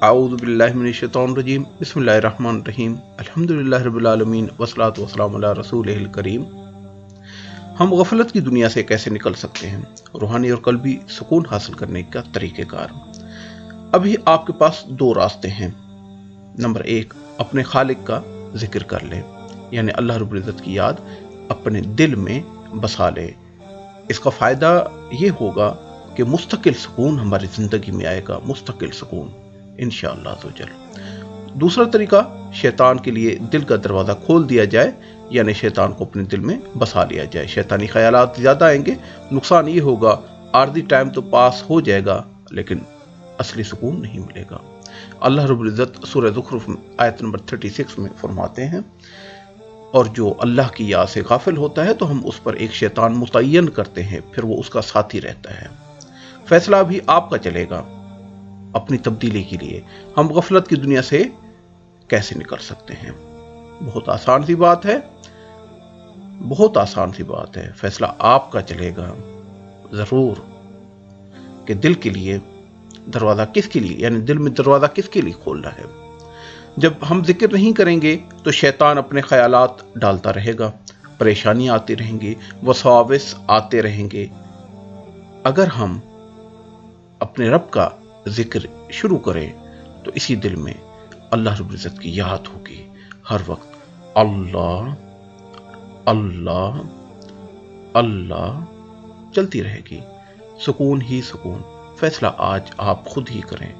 अऊज़ु बिल्लाहि मिनश शैतानिर रजीम बिस्मिल्लाहिर रहमानिर रहीम अल्हम्दुलिल्लाहि रब्बिल आलमीन वस्सलातु वस्सलामु अला रसूलिहिल करीम। हम गफलत की दुनिया से कैसे निकल सकते हैं, रूहानी और कल्बी सुकून हासिल करने का तरीक़ेकार। अभी आपके पास दो रास्ते हैं। नंबर एक, अपने खालिक का जिक्र कर ले, यानी अल्लाह रब्बुल इज़्ज़त की याद अपने दिल में बसा ले। इसका फ़ायदा ये होगा कि मुस्तकिल सुकून हमारी ज़िंदगी में आएगा, मुस्तकिल सुकून इंशाअल्लाह अज़्ज़वजल। दूसरा तरीका, शैतान के लिए दिल का दरवाज़ा खोल दिया जाए, यानी शैतान को अपने दिल में बसा लिया जाए। शैतानी ख्यालात ज़्यादा आएंगे, नुकसान ये होगा आर्दी टाइम तो पास हो जाएगा लेकिन असली सुकून नहीं मिलेगा। अल्लाह रब्बुल इज़्ज़त सूरह ज़ुख़रुफ़ आयत नंबर 36 में फरमाते हैं, और जो अल्लाह की याद से गाफिल होता है तो हम उस पर एक शैतान मुतय्यन करते हैं, फिर वो उसका साथी रहता है। फैसला भी आपका चलेगा अपनी तब्दीली के लिए। हम गफलत की दुनिया से कैसे निकल सकते हैं? बहुत आसान सी बात है, बहुत आसान सी बात है। फैसला आपका चलेगा जरूर कि दिल के लिए दरवाजा किसके लिए, यानी दिल में दरवाजा किसके लिए खोलना है। जब हम जिक्र नहीं करेंगे तो शैतान अपने ख्यालात डालता रहेगा, परेशानियां आती रहेंगी, वसवाविस आते रहेंगे। अगर हम अपने रब का जिक्र शुरू करें तो इसी दिल में अल्लाह रब्बुल इज़्ज़त की याद होगी हर वक्त। अल्लाह अल्लाह अल्लाह चलती रहेगी, सुकून ही सुकून। फैसला आज आप खुद ही करें।